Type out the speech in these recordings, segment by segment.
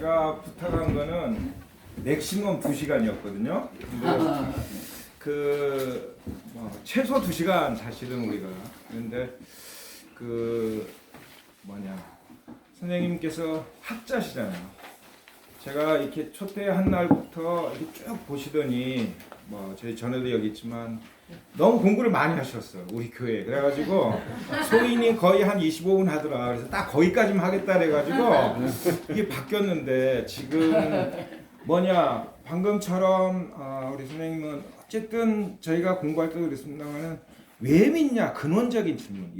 제가 부탁한 거는 맥시멈 2시간이었거든요. 근데 최소 2시간 사실은 우리가. 그런데 선생님께서 학자시잖아요. 제가 이렇게 초대한 날부터 이렇게 쭉 보시더니 저희 전에도 여기 있지만 너무 공부를 많이 하셨어요. 우리 교회. 그래가지고 소인이 거의 한 25분 하더라. 그래서 딱 거기까지만 하겠다 그래가지고 이게 바뀌었는데 지금 방금처럼 우리 선생님은 어쨌든 저희가 공부할 때도 그랬습니다만은 왜 믿냐? 근원적인 질문.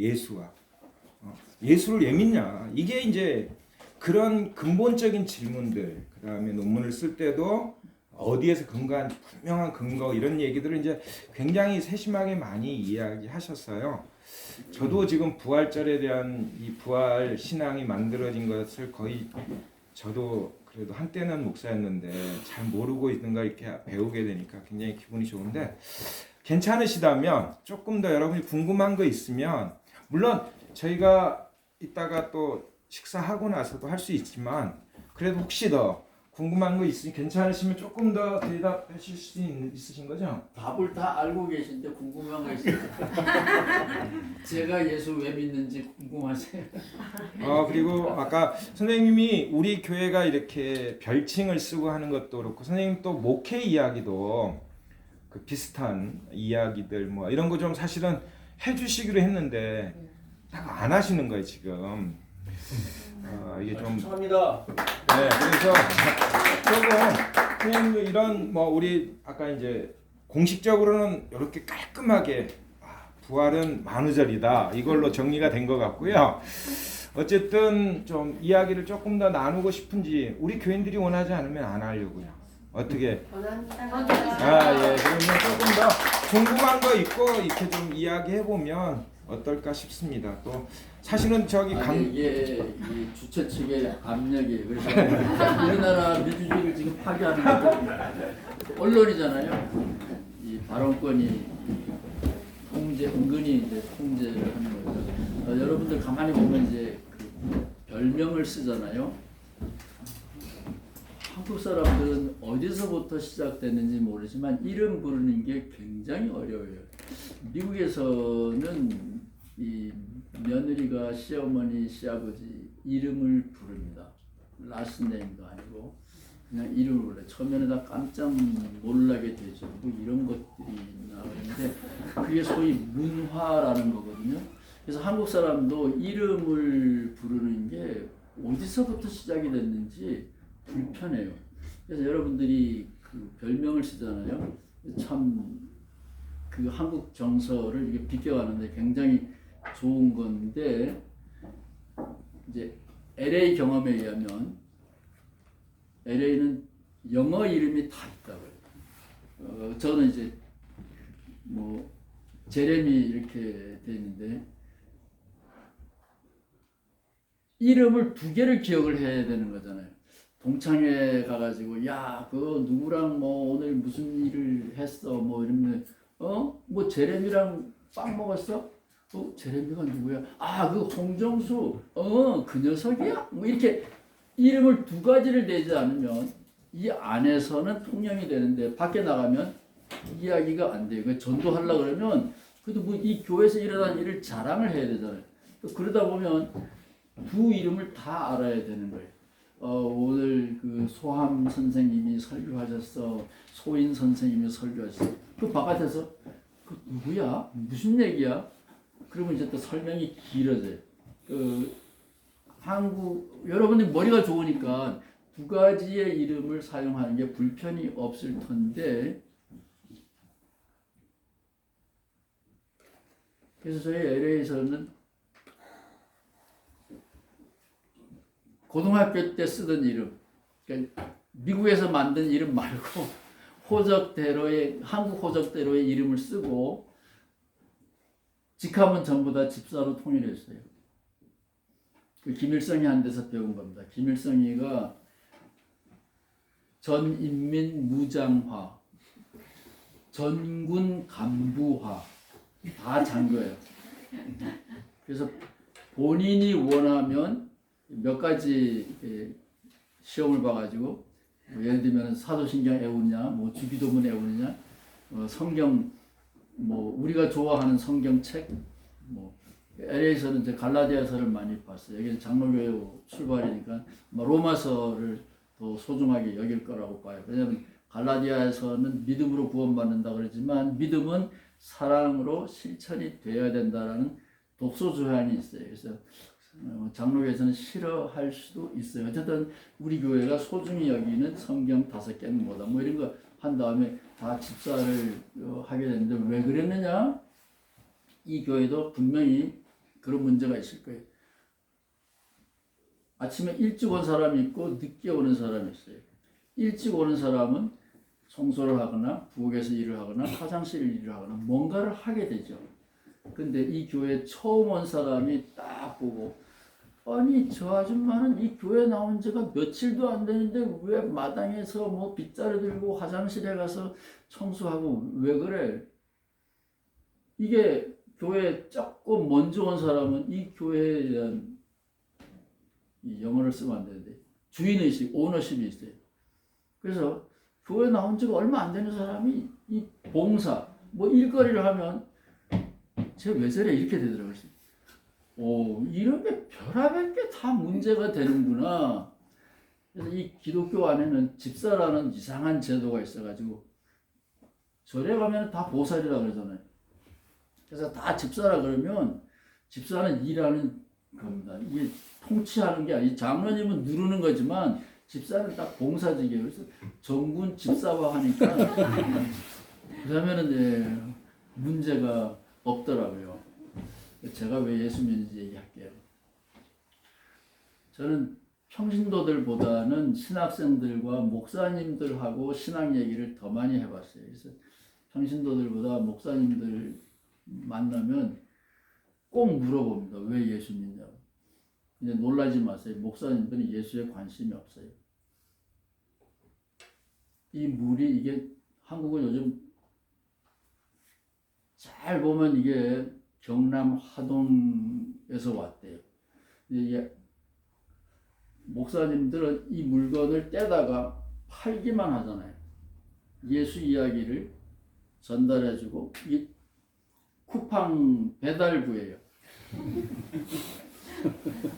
예수를 왜 믿냐? 이게 이제 그런 근본적인 질문들, 그 다음에 논문을 쓸 때도 어디에서 근거한 분명한 근거 이런 얘기들을 이제 굉장히 세심하게 많이 이야기하셨어요. 저도 지금 부활절에 대한 이 부활 신앙이 만들어진 것을 거의 저도 그래도 한때는 목사였는데 잘 모르고 있는 걸 이렇게 배우게 되니까 굉장히 기분이 좋은데 괜찮으시다면 조금 더 여러분이 궁금한 거 있으면 물론 저희가 이따가 또 식사하고 나서도 할 수 있지만 그래도 혹시 더 궁금한 거 있으면 괜찮으시면 조금 더 대답하실 수 있으신 거죠? 답을 다 알고 계신데 궁금한 거 있어요. 제가 예수 왜 믿는지 궁금하세요? 그리고 아까 선생님이 우리 교회가 이렇게 별칭을 쓰고 하는 것도 그렇고 선생님 또 목회 이야기도 그 비슷한 이야기들 이런 거 좀 사실은 해주시기로 했는데 딱 안 하시는 거예요 지금. 이게 좀 감사합니다. 네, 그래서 조금 선생님 이런 우리 아까 이제 공식적으로는 이렇게 깔끔하게 부활은 만우절이다 이걸로 정리가 된 것 같고요. 어쨌든 좀 이야기를 조금 더 나누고 싶은지 우리 교인들이 원하지 않으면 안 하려고요. 어떻게? 예. 그러면 조금 더 궁금한 거 있고 이렇게 좀 이야기해 보면 어떨까 싶습니다. 또 사실은 이게 이 주최 측의 압력이 그래서 우리나라 민주주의를 지금 파괴하는 것도 언론이잖아요. 이 발언권이 은근히 이제 통제를 하는 거죠. 여러분들 가만히 보면 이제 그 별명을 쓰잖아요. 한국 사람들은 어디서부터 시작됐는지 모르지만 이름 부르는 게 굉장히 어려워요. 미국에서는 이 며느리가 시어머니, 시아버지 이름을 부릅니다. 라스네임도 아니고 그냥 이름을 불러요. 처음에는 다 깜짝 놀라게 되죠. 이런 것들이 나오는데 그게 소위 문화라는 거거든요. 그래서 한국 사람도 이름을 부르는 게 어디서부터 시작이 됐는지 불편해요. 그래서 여러분들이 그 별명을 쓰잖아요. 참 그 한국 정서를 이게 비껴가는데 굉장히 좋은 건데 이제 LA 경험에 의하면 LA는 영어 이름이 다 있다고요. 저는 이제 제레미 이렇게 돼 있는데 이름을 2개를 기억을 해야 되는 거잖아요. 동창회 가가지고 그 누구랑 오늘 무슨 일을 했어 이러면 제레미랑 빵 먹었어? 제레미가 누구야? 그 홍정수. 그 녀석이야? 이렇게 이름을 2가지를 대지 않으면 이 안에서는 통념이 되는데 밖에 나가면 이야기가 안 돼요. 전도하려고 그러면 그래도 이 교회에서 일어난 일을 자랑을 해야 되잖아요. 그러다 보면 2 이름을 다 알아야 되는 거예요. 오늘 그 소함 선생님이 설교하셨어. 소인 선생님이 설교하셨어. 그 바깥에서 그 누구야? 무슨 얘기야? 그러면 이제 또 설명이 길어져요. 여러분들 머리가 좋으니까 2가지의 이름을 사용하는 게 불편이 없을 텐데 그래서 저희 LA에서는 고등학교 때 쓰던 이름, 그러니까 미국에서 만든 이름 말고 한국 호적대로의 이름을 쓰고 직함은 전부 다 집사로 통일했어요. 김일성이 한 데서 배운 겁니다. 김일성이가 전인민 무장화, 전군 간부화 다 잔 거예요. 그래서 본인이 원하면 몇 가지 시험을 봐가지고 뭐 예를 들면 사도신경 애우느냐, 뭐 주기도문 애우느냐, 성경 뭐 우리가 좋아하는 성경책, 뭐 LA에서는 이제 갈라디아서를 많이 봤어요. 여기는 장로교회 출발이니까 로마서를 더 소중하게 여길 거라고 봐요. 왜냐하면 갈라디아에서는 믿음으로 구원받는다 그러지만 믿음은 사랑으로 실천이 되어야 된다라는 독소 조항이 있어요. 그래서 장로교에서는 싫어할 수도 있어요. 어쨌든 우리 교회가 소중히 여기는 성경 5개는 뭐다 뭐 이런 거 한 다음에 다 집사를 하게 됐는데 왜 그랬느냐? 이 교회도 분명히 그런 문제가 있을 거예요. 아침에 일찍 온 사람이 있고 늦게 오는 사람이 있어요. 일찍 오는 사람은 청소를 하거나 부엌에서 일을 하거나 화장실 일을 하거나 뭔가를 하게 되죠. 근데 이 교회 처음 온 사람이 딱 보고 아니 저 아줌마는 이 교회 나온 지가 며칠도 안 되는데 왜 마당에서 뭐 빗자루 들고 화장실에 가서 청소하고 왜 그래? 이게 교회 조금 먼저 온 사람은 이 교회에 대한 이 영어를 쓰면 안 되는데 주인의식, 오너십이 있어요. 그래서 교회 나온 지가 얼마 안 되는 사람이 이 봉사, 뭐 일거리를 하면 쟤 왜 저래 이렇게 되더라고요. 오, 이런 게 별의별 게 다 문제가 되는구나. 그래서 이 기독교 안에는 집사라는 이상한 제도가 있어가지고 절에 가면 다 보살이라 그러잖아요. 그래서 다 집사라 그러면 집사는 일하는 겁니다. 이게 통치하는 게 아니고 장로님은 누르는 거지만 집사는 딱 봉사직이에요. 그래서 정군 집사화 하니까 그러면은 이제 문제가 없더라고요. 제가 왜 예수 믿는지 얘기할게요. 저는 평신도들보다는 신학생들과 목사님들하고 신학 얘기를 더 많이 해봤어요. 그래서 평신도들보다 목사님들 만나면 꼭 물어봅니다. 왜 예수 믿냐고. 근데 놀라지 마세요. 목사님들은 예수에 관심이 없어요. 이 물이 이게 한국은 요즘 잘 보면 이게 경남 하동에서 왔대요. 이게 목사님들은 이 물건을 떼다가 팔기만 하잖아요. 예수 이야기를 전달해주고 이 쿠팡 배달부예요.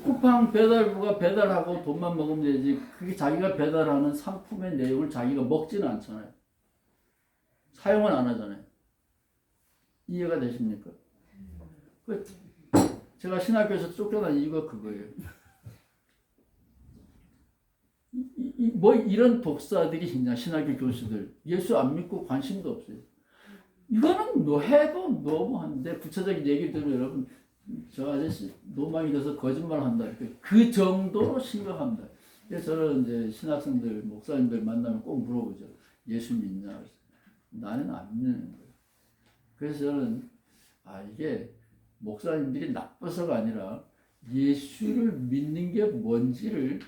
쿠팡 배달부가 배달하고 돈만 먹으면 되지 그게 자기가 배달하는 상품의 내용을 자기가 먹지는 않잖아요. 사용은 안 하잖아요. 이해가 되십니까? 제가 신학교에서 쫓겨난 이유가 그거예요. 뭐 이런 독사들이 있냐, 신학교 교수들. 예수 안 믿고 관심도 없어요. 이거는 뭐 해도 너무한데, 구체적인 얘기를 들으면 여러분, 저 아저씨 노망이 돼서 거짓말 한다. 그 정도로 심각합니다. 그래서 저는 이제 신학생들, 목사님들 만나면 꼭 물어보죠. 예수 믿냐? 나는 안 믿는 거예요. 그래서 저는, 이게 목사님들이 나빠서가 아니라 예수를 믿는 게 뭔지를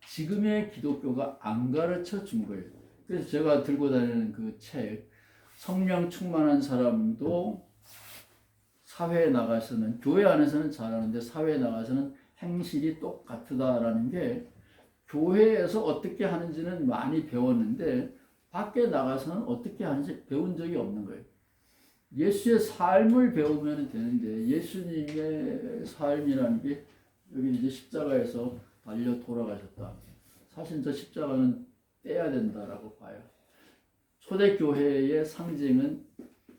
지금의 기독교가 안 가르쳐 준 거예요. 그래서 제가 들고 다니는 그 책, 성령 충만한 사람도 사회에 나가서는, 교회 안에서는 잘하는데 사회에 나가서는 행실이 똑같다라는 게 교회에서 어떻게 하는지는 많이 배웠는데 밖에 나가서는 어떻게 하는지 배운 적이 없는 거예요. 예수의 삶을 배우면 되는데 예수님의 삶이라는 게 여기 이제 십자가에서 달려 돌아가셨다. 사실 저 십자가는 떼야 된다라고 봐요. 초대교회의 상징은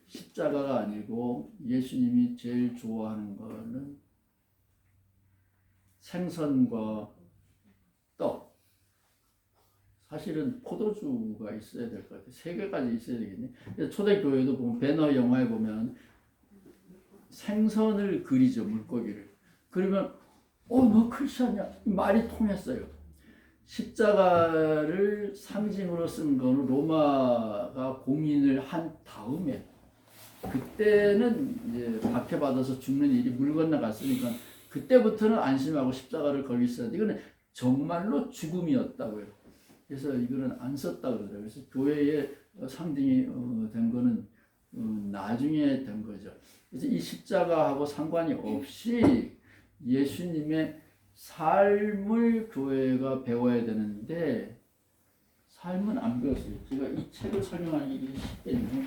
십자가가 아니고 예수님이 제일 좋아하는 거는 생선과 떡. 사실은 포도주가 있어야 될 것 같아요. 3개까지 있어야 되겠네. 그래서 초대교회도 보면 배너 영화에 보면 생선을 그리죠, 물고기를. 그러면 너 크리스찬이야. 말이 통했어요. 십자가를 상징으로 쓴 거는 로마가 공인을 한 다음에 그때는 이제 박해받아서 죽는 일이 물 건너갔으니까 그때부터는 안심하고 십자가를 걸기 시작했는데 이거는 정말로 죽음이었다고요. 그래서 이거는 안 썼다 그러더라고요. 그래서 교회의 상징이 된 거는 나중에 된 거죠. 그래서 이 십자가하고 상관이 없이 예수님의 삶을 교회가 배워야 되는데 삶은 안 배웠어요. 제가 이 책을 설명하기 쉽겠네요.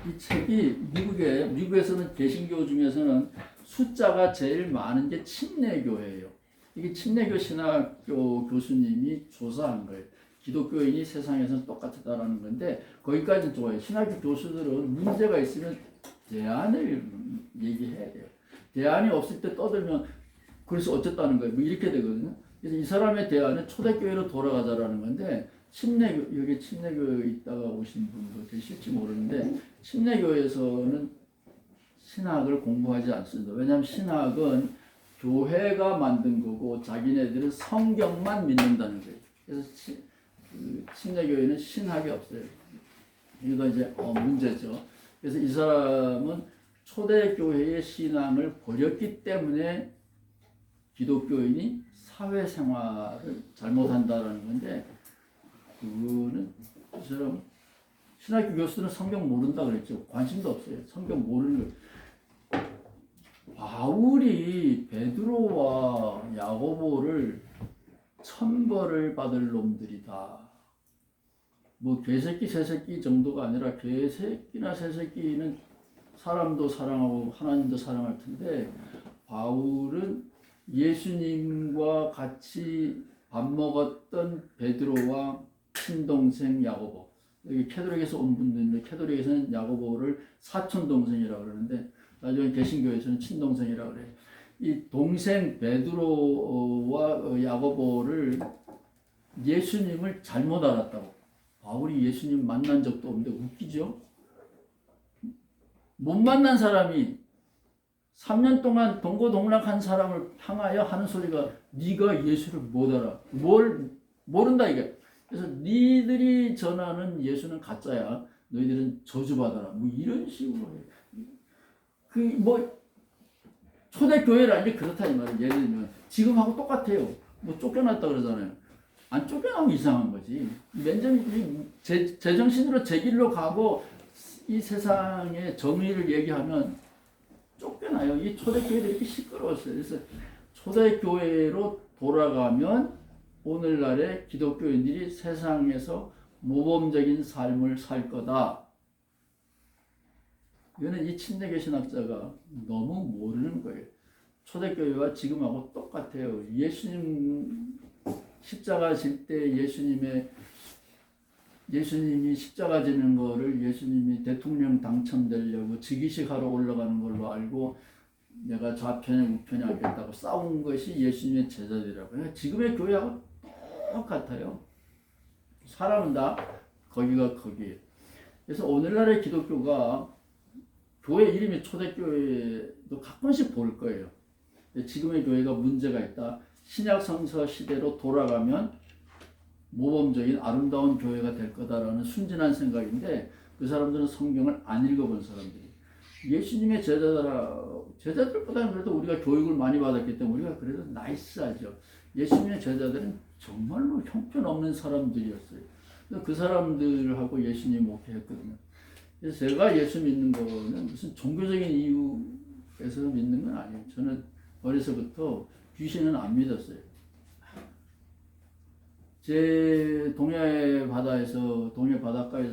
이 책이 미국에서는 개신교 중에서는 숫자가 제일 많은 게 침례교예요. 이게 침례교 신학교 교수님이 조사한 거예요. 기독교인이 세상에서는 똑같다라는 건데 거기까지는 좋아요. 신학교 교수들은 문제가 있으면 대안을 얘기해야 돼요. 대안이 없을 때 떠들면 그래서 어쨌다는 거예요. 뭐 이렇게 되거든요. 그래서 이 사람의 대안은 초대교회로 돌아가자라는 건데 침례교 여기 침례교에 있다가 오신 분도 계실지 모르는데 침례교에서는 신학을 공부하지 않습니다. 왜냐하면 신학은 교회가 만든 거고 자기네들은 성경만 믿는다는 거예요. 그래서 침례교회는 신학이 없어요. 이거 이제 문제죠. 그래서 이 사람은 초대교회의 신앙을 버렸기 때문에 기독교인이 사회생활을 잘못한다라는 건데 그거는 이 사람 신학교 교수들은 성경 모른다 그랬죠. 관심도 없어요. 성경 모르는 거. 바울이 베드로와 야고보를 천벌을 받을 놈들이다. 뭐 개새끼 새새끼 정도가 아니라 개새끼나 새새끼는 사람도 사랑하고 하나님도 사랑할 텐데 바울은 예수님과 같이 밥 먹었던 베드로와 친동생 야고보, 여기 캐톨릭에서 온 분들인데 캐톨릭에서는 야고보를 사촌 동생이라고 그러는데 나중에 개신교에서는 친동생이라고 그래요. 이 동생 베드로와 야고보를 예수님을 잘못 알았다고. 바울이 예수님 만난 적도 없는데 웃기죠? 못 만난 사람이 3년 동안 동고동락한 사람을 향하여 하는 소리가 네가 예수를 못 알아. 뭘 모른다 이게. 그래서 니들이 전하는 예수는 가짜야. 너희들은 저주받아라. 뭐 이런 식으로 해. 그 뭐 초대교회라 이제 그렇다 이 말이에요. 예를 들면 지금하고 똑같아요. 뭐 쫓겨났다 그러잖아요. 안 쫓겨나면 이상한 거지. 맨정이 제정신으로 제 길로 가고 이 세상의 정의를 얘기하면 쫓겨나요. 이 초대교회도 이렇게 시끄러웠어요. 그래서 초대교회로 돌아가면 오늘날의 기독교인들이 세상에서 모범적인 삶을 살 거다. 이거는 이 침례교 신학자가 너무 모르는 거예요. 초대교회와 지금하고 똑같아요. 예수님 십자가 질 때 예수님이 십자가 지는 거를 예수님이 대통령 당첨되려고 즉위식하러 올라가는 걸로 알고 내가 좌편에 우편에 앉겠다고 싸운 것이 예수님의 제자들이라고요. 지금의 교회하고 똑같아요. 사람은 다 거기가 거기에요. 그래서 오늘날의 기독교가 교회 이름이 초대교회도 가끔씩 볼 거예요. 지금의 교회가 문제가 있다. 신약 성서 시대로 돌아가면 모범적인 아름다운 교회가 될 거다라는 순진한 생각인데 그 사람들은 성경을 안 읽어본 사람들이 예수님의 제자들보다는 그래도 우리가 교육을 많이 받았기 때문에 우리가 그래도 나이스하죠. 예수님의 제자들은 정말로 형편없는 사람들이었어요. 그 사람들하고 예수님 목회했거든요. 그래서 제가 예수 믿는 거는 무슨 종교적인 이유에서 믿는 건 아니에요. 저는 어려서부터 귀신은 안 믿었어요. 제 동해 바닷가에서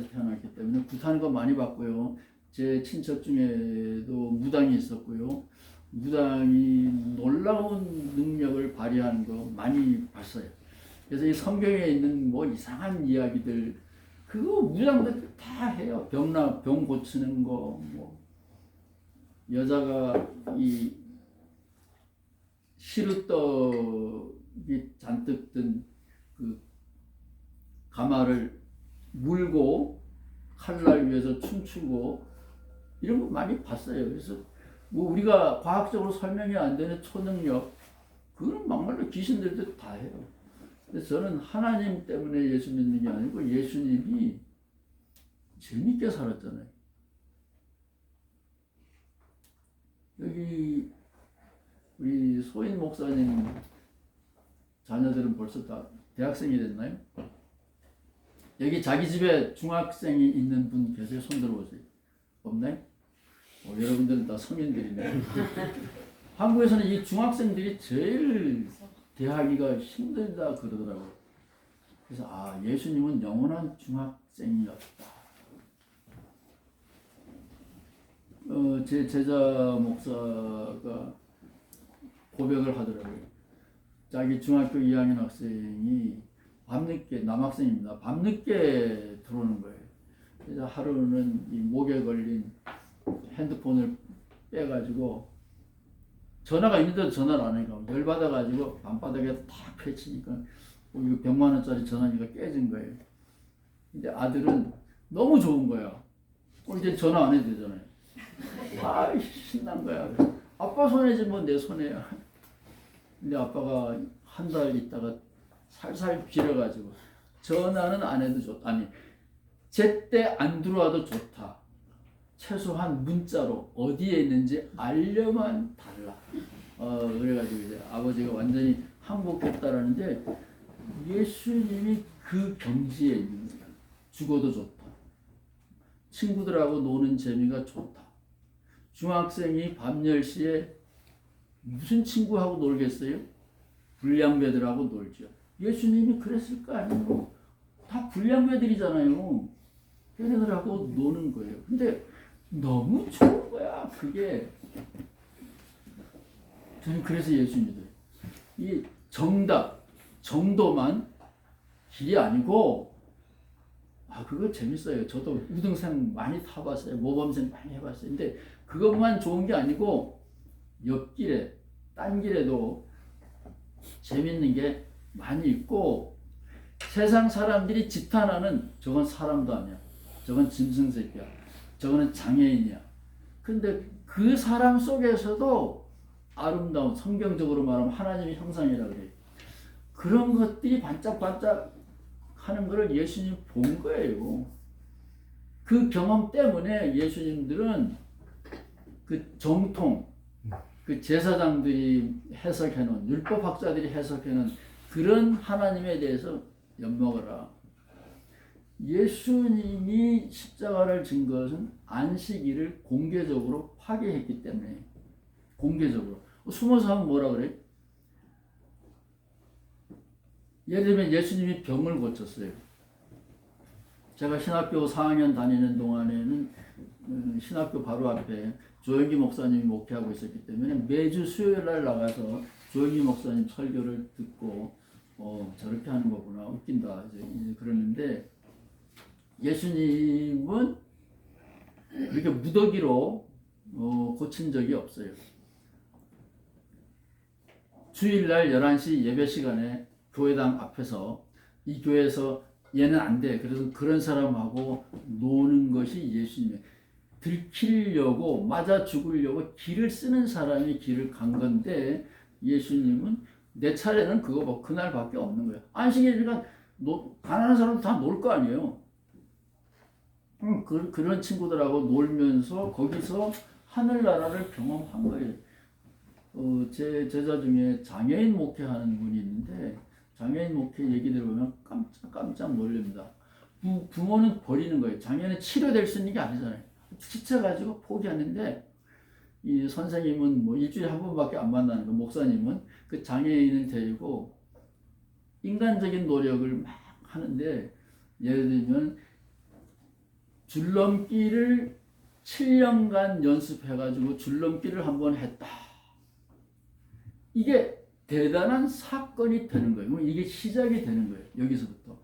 태어났기 때문에 구타는 거 많이 봤고요. 제 친척 중에도 무당이 있었고요. 무당이 놀라운 능력을 발휘하는 거 많이 봤어요. 그래서 이 성경에 있는 뭐 이상한 이야기들 그거 무당들 다 해요. 병 고치는 거, 뭐 여자가 이 시루떡이 잔뜩 든 그 가마를 물고 칼날 위에서 춤추고 이런 거 많이 봤어요. 그래서 뭐 우리가 과학적으로 설명이 안 되는 초능력 그거는 막말로 귀신들도 다 해요. 그래서 저는 하나님 때문에 예수 믿는 게 아니고 예수님이 재밌게 살았잖아요. 여기 우리 소인 목사님 자녀들은 벌써 다 대학생이 됐나요? 여기 자기 집에 중학생이 있는 분 계세요? 손 들어보세요. 없나요? 여러분들은 다 성인들이네. 한국에서는 이 중학생들이 제일 대하기가 힘들다 그러더라고요. 그래서 예수님은 영원한 중학생이었다. 제 제자 목사가 고백을 하더라고요. 자기 중학교 2학년 학생이 밤늦게, 남학생입니다. 밤늦게 들어오는 거예요. 그래서 하루는 이 목에 걸린 핸드폰을 빼가지고 전화가 있는데도 전화를 안 하니까 열받아가지고 밤바닥에 탁 펼치니까 이거 100만 원짜리 전화기가 깨진 거예요. 근데 아들은 너무 좋은 거야. 이제 전화 안 해도 되잖아요. 신난 거야. 아빠 손해지 뭐 내 손해야. 근데 아빠가 한 달 있다가 살살 빌어가지고 전화는 안 해도 좋다. 아니 제때 안 들어와도 좋다. 최소한 문자로 어디에 있는지 알려만 달라. 그래가지고 이제 아버지가 완전히 항복했다라는데 예수님이 그 경지에 있는 거야. 죽어도 좋다. 친구들하고 노는 재미가 좋다. 중학생이 밤 10시에 무슨 친구하고 놀겠어요? 불량배들하고 놀죠. 예수님이 그랬을 거 아니에요. 다 불량배들이잖아요. 걔네들하고 노는 거예요. 근데 너무 좋은 거야. 그게 저는 그래서 예수 믿어요. 이 정답, 정도만 길이 아니고 그거 재밌어요. 저도 우등생 많이 타봤어요. 모범생 많이 해봤어요. 근데 그것만 좋은 게 아니고 옆길에, 딴 길에도 재밌는 게 많이 있고 세상 사람들이 지탄하는 저건 사람도 아니야. 저건 짐승새끼야. 저거는 장애인이야. 근데 그 사람 속에서도 아름다운, 성경적으로 말하면 하나님의 형상이라 그래요. 그런 것들이 반짝반짝 하는 것을 예수님 본 거예요. 그 경험 때문에 예수님들은 그 정통, 그 제사장들이 해석해놓은, 율법학자들이 해석해놓은 그런 하나님에 대해서 엿먹어라. 예수님이 십자가를 진 것은 안식일을 공개적으로 파괴했기 때문에, 공개적으로. 숨어서 하면 뭐라 그래? 예를 들면 예수님이 병을 고쳤어요. 제가 신학교 4학년 다니는 동안에는 신학교 바로 앞에 조영기 목사님이 목회하고 있었기 때문에 매주 수요일 날 나가서 조영기 목사님 설교를 듣고 저렇게 하는 거구나, 웃긴다 이제 그러는데, 예수님은 이렇게 무더기로 고친 적이 없어요. 주일날 11시 예배 시간에 교회당 앞에서 이 교회에서 얘는 안 돼. 그래서 그런 사람하고 노는 것이 예수님의, 들키려고 맞아 죽으려고 길을 쓰는 사람이 길을 간 건데 예수님은 내 차례는 그거 뭐 그날밖에 없는 거예요. 안식일이니까 가난한 사람도 다 놀 거 아니에요. 그런 친구들하고 놀면서 거기서 하늘나라를 경험한 거예요. 제 제자 중에 장애인 목회하는 분이 있는데 장애인 목회 얘기 들어보면 깜짝 놀랍니다. 부모는 버리는 거예요. 장애는 치료될 수 있는 게 아니잖아요. 지쳐가지고 포기하는데 이 선생님은 뭐 일주일에 한 번밖에 안 만나는 거, 목사님은 그 장애인을 데리고 인간적인 노력을 막 하는데, 예를 들면 줄넘기를 7년간 연습해가지고 줄넘기를 한번 했다. 이게 대단한 사건이 되는 거예요. 이게 시작이 되는 거예요. 여기서부터.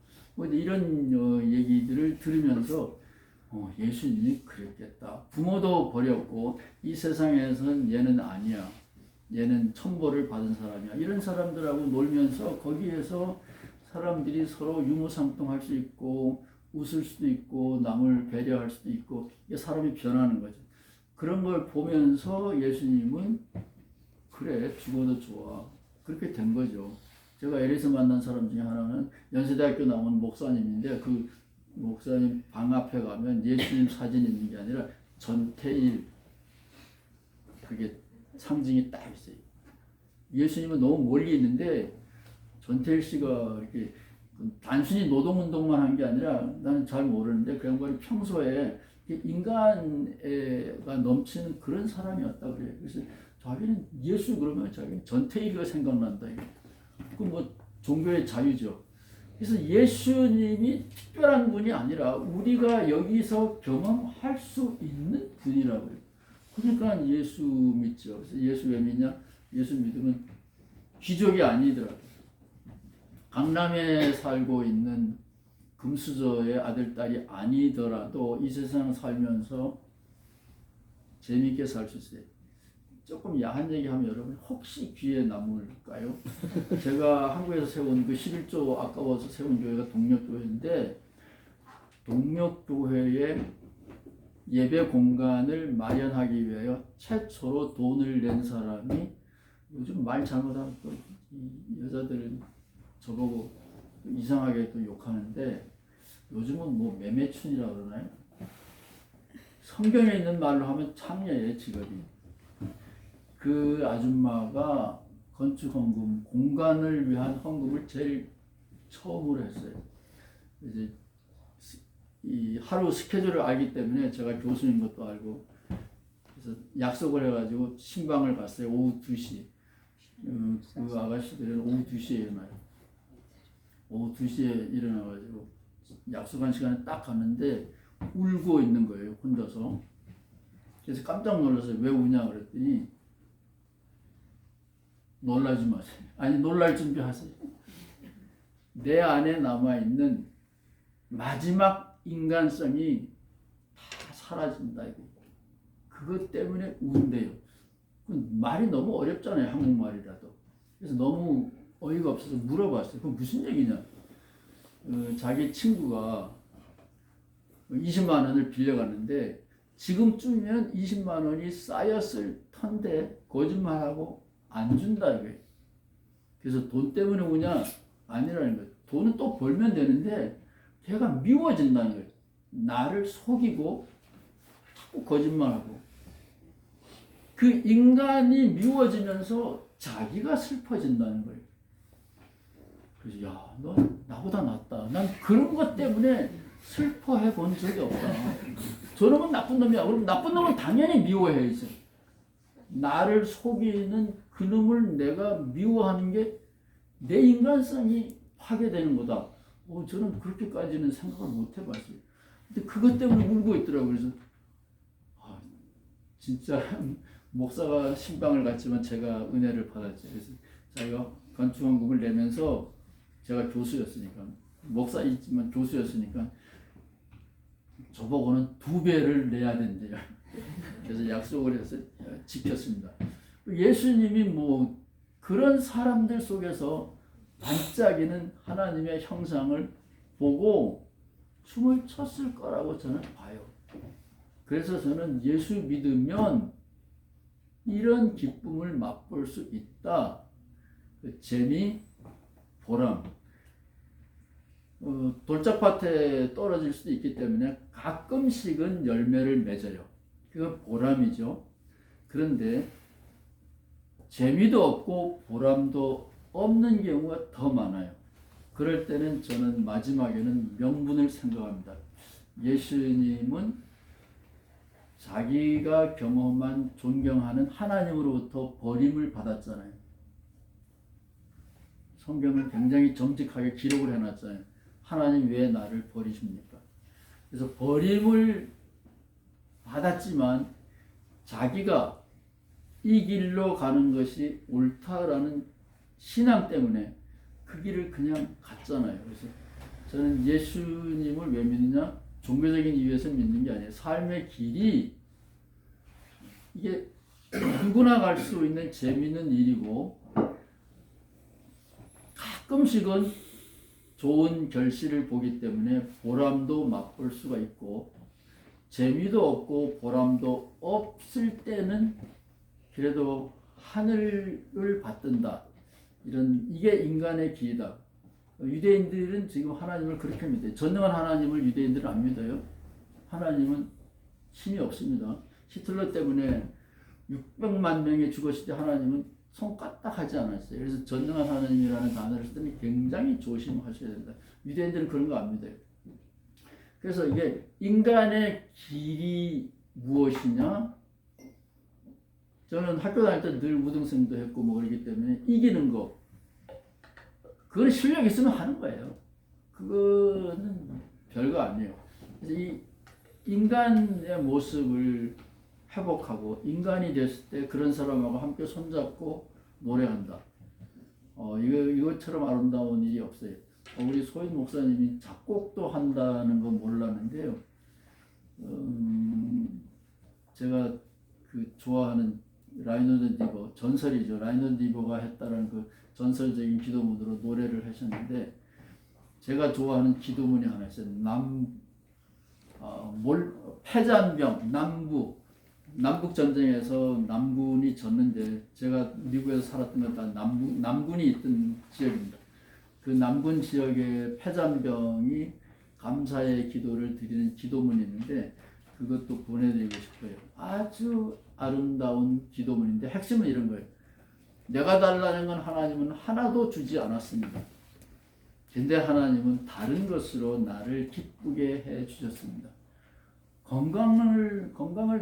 이런 얘기들을 들으면서 예수님이 그랬겠다. 부모도 버렸고 이 세상에서는 얘는 아니야. 얘는 천벌을 받은 사람이야. 이런 사람들하고 놀면서 거기에서 사람들이 서로 유무상통할 수 있고 웃을 수도 있고 남을 배려할 수도 있고, 이게 사람이 변하는 거죠. 그런 걸 보면서 예수님은 그래, 죽어도 좋아. 그렇게 된 거죠. 제가 LA에서 만난 사람 중에 하나는 연세대학교 나온 목사님인데, 그 목사님 방 앞에 가면 예수님 사진이 있는 게 아니라 전태일, 그게 상징이 딱 있어요. 예수님은 너무 멀리 있는데 전태일 씨가 이렇게 단순히 노동운동만 한 게 아니라, 나는 잘 모르는데 그 양반이 평소에 인간애가 넘치는 그런 사람이었다 그래요. 그래서 자기는 예수 그러면 자기는 전태일이가 생각난다. 그 뭐 종교의 자유죠. 그래서 예수님이 특별한 분이 아니라 우리가 여기서 경험할 수 있는 분이라고요. 그러니까 예수 믿죠. 그래서 예수 왜 믿냐? 예수 믿으면 귀족이 아니더라도 강남에 살고 있는 금수저의 아들, 딸이 아니더라도 이 세상 살면서 재미있게 살 수 있어요. 조금 야한 얘기하면 여러분 혹시 귀에 남을까요? 제가 한국에서 세운 그 11조 아까워서 세운 교회가 동력교회인데 동력교회의 예배 공간을 마련하기 위하여 최초로 돈을 낸 사람이 요즘 말 잘못하면 또 이 여자들은 저보고 이상하게 또 욕하는데 요즘은 뭐 매매춘이라고 그러나요? 성경에 있는 말로 하면 창녀의 직업이. 그 아줌마가 건축 헌금, 공간을 위한 헌금을 제일 처음으로 했어요. 이제 이 하루 스케줄을 알기 때문에 제가 교수인 것도 알고 그래서 약속을 해가지고 신방을 갔어요. 오후 2시. 그 아가씨들은 오후 2시에 일어나요. 오후 2시에 일어나가지고 약속한 시간에 딱 갔는데 울고 있는 거예요. 혼자서. 그래서 깜짝 놀랐어요. 왜 우냐 그랬더니 놀라지 마세요. 아니 놀랄 준비하세요. 내 안에 남아있는 마지막 인간성이 다 사라진다. 그것 때문에 운대요. 말이 너무 어렵잖아요. 한국말이라도. 그래서 너무 어이가 없어서 물어봤어요. 그건 무슨 얘기냐. 자기 친구가 20만 원을 빌려갔는데 지금쯤이면 20만 원이 쌓였을 텐데 거짓말하고 안 준다 이거예요. 그래서 돈 때문에 오냐? 아니라는 거예요. 돈은 또 벌면 되는데 걔가 미워진다는 거예요. 나를 속이고 자꾸 거짓말하고 그 인간이 미워지면서 자기가 슬퍼진다는 거예요. 그래서 야, 너 나보다 낫다. 난 그런 것 때문에 슬퍼해 본 적이 없다. 저놈은 나쁜 놈이야. 그럼 나쁜 놈은 당연히 미워해야지. 나를 속이는 그놈을 내가 미워하는 게 내 인간성이 파괴되는 거다. 저는 그렇게까지는 생각을 못 해봤어요. 근데 그것 때문에 울고 있더라고요. 그래서 진짜 목사가 신방을 갔지만 제가 은혜를 받았죠. 그래서 자기가 건축헌금을 내면서 제가 교수였으니까 목사이지만 교수였으니까 저보고는 2배를 내야 된대요. 그래서 약속을 해서 지켰습니다. 예수님이 뭐 그런 사람들 속에서 반짝이는 하나님의 형상을 보고 춤을 췄을 거라고 저는 봐요. 그래서 저는 예수 믿으면 이런 기쁨을 맛볼 수 있다. 그 재미, 보람. 돌짝밭에 떨어질 수도 있기 때문에 가끔씩은 열매를 맺어요. 그건 보람이죠. 그런데 재미도 없고 보람도 없는 경우가 더 많아요. 그럴 때는 저는 마지막에는 명분을 생각합니다. 예수님은 자기가 경험한 존경하는 하나님으로부터 버림을 받았잖아요. 성경을 굉장히 정직하게 기록을 해놨잖아요. 하나님 왜 나를 버리십니까? 그래서 버림을 받았지만 자기가 이 길로 가는 것이 옳다라는 신앙 때문에 그 길을 그냥 갔잖아요. 그래서 저는 예수님을 왜 믿느냐? 종교적인 이유에서 믿는 게 아니에요. 삶의 길이 이게 누구나 갈 수 있는 재미있는 일이고 가끔씩은 좋은 결실을 보기 때문에 보람도 맛볼 수가 있고 재미도 없고 보람도 없을 때는 그래도 하늘을 받든다. 이게 인간의 길이다. 유대인들은 지금 하나님을 그렇게 믿어요. 전능한 하나님을 유대인들은 안 믿어요. 하나님은 힘이 없습니다. 히틀러 때문에 600만 명이 죽었을 때 하나님은 손 까딱하지 않았어요. 그래서 전능한 하나님이라는 단어를 쓰면 굉장히 조심하셔야 된다. 유대인들은 그런 거 안 믿어요. 그래서 이게 인간의 길이 무엇이냐? 저는 학교 다닐 때 늘 우등생도 했고 뭐 그러기 때문에 이기는 거 그건 실력 있으면 하는 거예요. 그거는 별거 아니에요. 그래서 이 인간의 모습을 회복하고 인간이 됐을 때 그런 사람하고 함께 손잡고 노래한다. 이것처럼 아름다운 일이 없어요. 우리 소인 목사님이 작곡도 한다는 건 몰랐는데요. 제가 그 좋아하는 라이너드 디버 전설이죠. 라이너드 디버가 했다는 그 전설적인 기도문으로 노래를 하셨는데 제가 좋아하는 기도문이 하나 있어요. 패잔병 남북 전쟁에서 남군이 졌는데 제가 미국에서 살았던 건 다 남군이 있던 지역입니다. 그 남군 지역의 패잔병이 감사의 기도를 드리는 기도문이 있는데 그것도 보내드리고 싶어요. 아주 아름다운 기도문인데 핵심은 이런 거예요. 내가 달라는 건 하나님은 하나도 주지 않았습니다. 근데 하나님은 다른 것으로 나를 기쁘게 해 주셨습니다. 건강을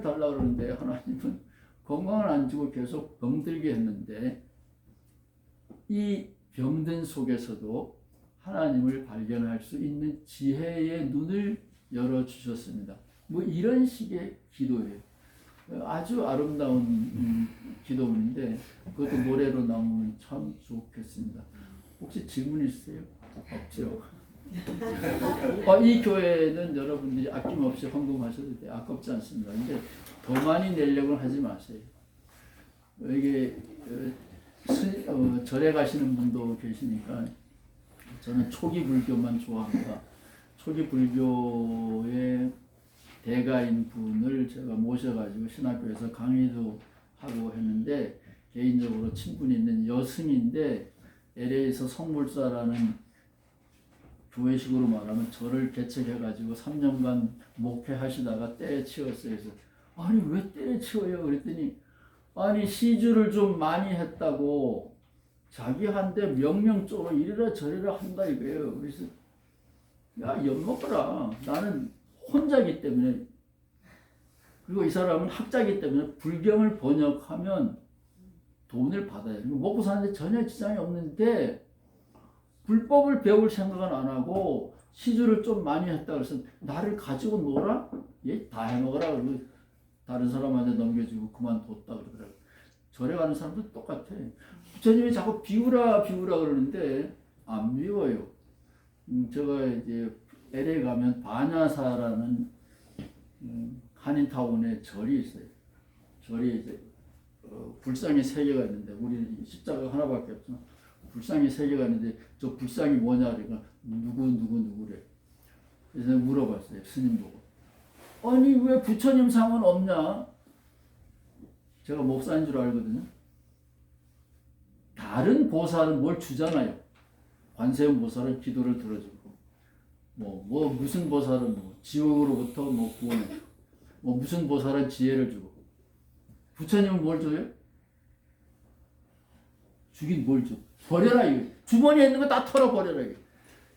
달라 그러는데 하나님은 건강을 안 주고 계속 병들게 했는데 이 병든 속에서도 하나님을 발견할 수 있는 지혜의 눈을 열어 주셨습니다. 뭐 이런 식의 기도예요. 아주 아름다운 기도문인데 그것도 노래로 나오면 참 좋겠습니다. 혹시 질문 있으세요? 없죠. 이 교회는 여러분들이 아낌없이 헌금하셔도 돼요. 아깝지 않습니다. 근데 더 많이 내려고 하지 마세요. 이게 절에 가시는 분도 계시니까 저는 초기 불교만 좋아합니다. 초기 불교의 대가인 분을 제가 모셔가지고 신학교에서 강의도 하고 했는데 개인적으로 친분이 있는 여승인데 LA에서 성물사라는 교회식으로 말하면 저를 개척해가지고 3년간 목회하시다가 때려치웠어요. 그래서 아니 왜 때려치워요? 그랬더니 아니 시주를 좀 많이 했다고 자기한테 명령적으로 이래라 저래라 한다 이거예요. 그래서 야 엿먹어라. 나는 혼자기 때문에 그리고 이 사람은 학자이기 때문에 불경을 번역하면 돈을 받아요. 먹고 사는데 전혀 지장이 없는데 불법을 배울 생각은 안 하고 시주를 좀 많이 했다 그래서 나를 가지고 놀아? 얘 다 해먹어라 그러고 다른 사람한테 넘겨주고 그만뒀다 그러더라고요. 절에 가는 사람도 똑같아. 부처님이 자꾸 비우라 그러는데 안 비워요. 제가 이제 LA 가면 바냐사라는 한인타운에 절이 있어요. 절이 이제 불상이 3개가 있는데 우리 십자가 하나밖에 없죠. 불상이 3개가 있는데 저 불상이 뭐냐 그러니까 누구래. 그래서 물어봤어요. 스님 보고. 아니 왜 부처님 상은 없냐? 제가 목사인 줄 알거든요. 다른 보살은 뭘 주잖아요. 관세음 보살은 기도를 들어주고 뭐 무슨 보살은 뭐 지옥으로부터 뭐 구원해주고 뭐 무슨 보살은 지혜를 주고 부처님은 뭘 줘요? 주긴 뭘 줘? 버려라 이거. 주머니에 있는 거 다 털어버려라 이거.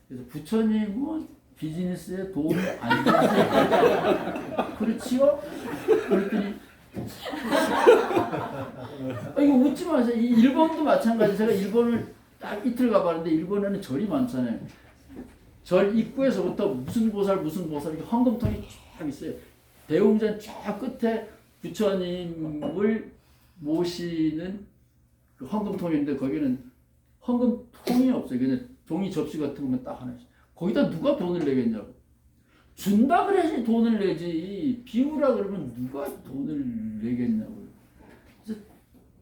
그래서 부처님은 비즈니스에 도움이 안 되세요. 그렇지요? 그랬더니 이거 웃지 마세요. 일본도 마찬가지. 제가 일본을 딱 이틀 가봤는데 일본에는 절이 많잖아요. 절 입구에서부터 무슨 보살 이렇게 헌금통이 쫙 있어요. 대웅전 쫙 끝에 부처님을 모시는 그 헌금통인데 거기는 헌금통이 없어요. 그냥 종이 접시 같은 거만 딱 하나 있어요. 거기다 누가 돈을 내겠냐고. 준다 그래야지 돈을 내지. 비우라 그러면 누가 돈을 내겠냐고요. 그래서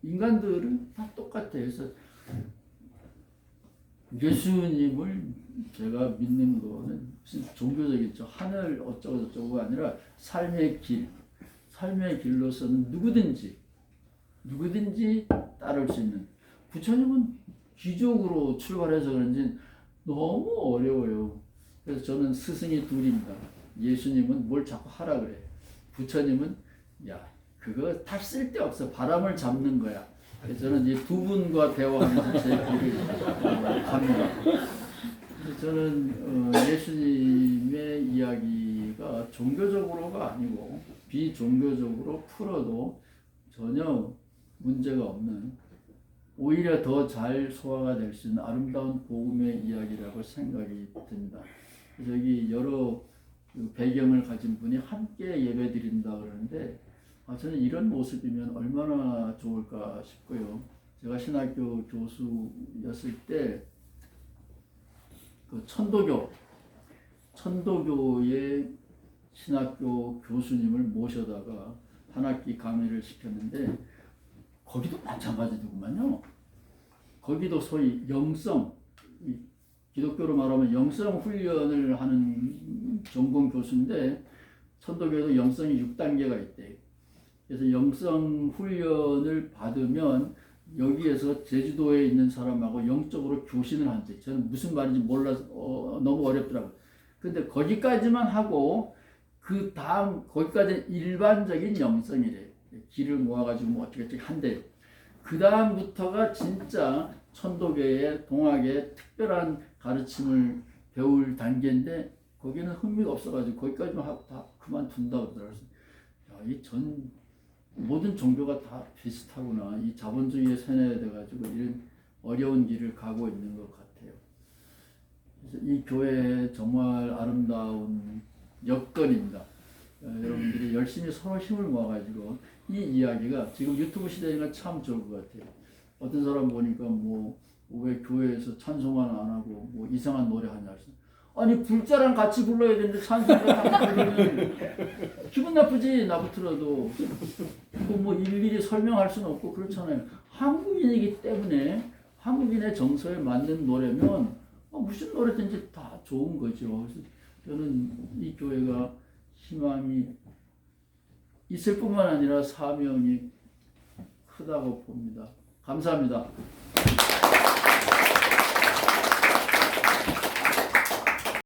인간들은 다 똑같아요. 그래서 예수님을 제가 믿는 거는 무슨 종교적이죠. 하늘 어쩌고저쩌고가 아니라 삶의 길로서는 누구든지 따를 수 있는. 부처님은 귀족으로 출발해서 그런지 너무 어려워요. 그래서 저는 스승이 둘입니다. 예수님은 뭘 자꾸 하라 그래. 부처님은 야 그거 다 쓸데없어. 바람을 잡는 거야. 그래서 저는 이제 두 분과 대화하면서 제 길을 갑니다. 저는 예수님의 이야기가 종교적으로가 아니고 비종교적으로 풀어도 전혀 문제가 없는 오히려 더 잘 소화가 될 수 있는 아름다운 복음의 이야기라고 생각이 듭니다. 그래서 여기 여러 배경을 가진 분이 함께 예배 드린다 그러는데 저는 이런 모습이면 얼마나 좋을까 싶고요. 제가 신학교 교수였을 때 그 천도교의 신학교 교수님을 모셔다가 한 학기 강의를 시켰는데 거기도 마찬가지더구만요. 거기도 소위 영성, 기독교로 말하면 영성 훈련을 하는 전공 교수인데 천도교에도 영성이 6단계가 있대요. 그래서 영성 훈련을 받으면 여기에서 제주도에 있는 사람하고 영적으로 교신을 한대. 저는 무슨 말인지 몰라서 너무 어렵더라고요. 근데 거기까지만 하고 그 다음 거기까지는 일반적인 영성이래요. 기를 모아가지고 뭐 어떻게 한대. 그 다음부터가 진짜 천도교의 동학의 특별한 가르침을 배울 단계인데 거기는 흥미가 없어가지고 거기까지만 하고 다 그만둔다 그러더라고요. 이 모든 종교가 다 비슷하구나. 이 자본주의에 세뇌돼가지고 이런 어려운 길을 가고 있는 것 같아요. 그래서 이 교회 정말 아름다운 여건입니다. 여러분들이 열심히 서로 힘을 모아가지고 이 이야기가 지금 유튜브 시대니까 참 좋을 것 같아요. 어떤 사람 보니까 뭐 왜 교회에서 찬송만 안 하고 뭐 이상한 노래 하냐. 아니 불자랑 같이 불러야 되는데 찬송을 다 부르면 기분 나쁘지. 나부터라도 그거 뭐 일일이 설명할 수는 없고 그렇잖아요. 한국인이기 때문에 한국인의 정서에 맞는 노래면 무슨 노래든지 다 좋은 거죠. 그래서 저는 이 교회가 희망이 있을 뿐만 아니라 사명이 크다고 봅니다. 감사합니다.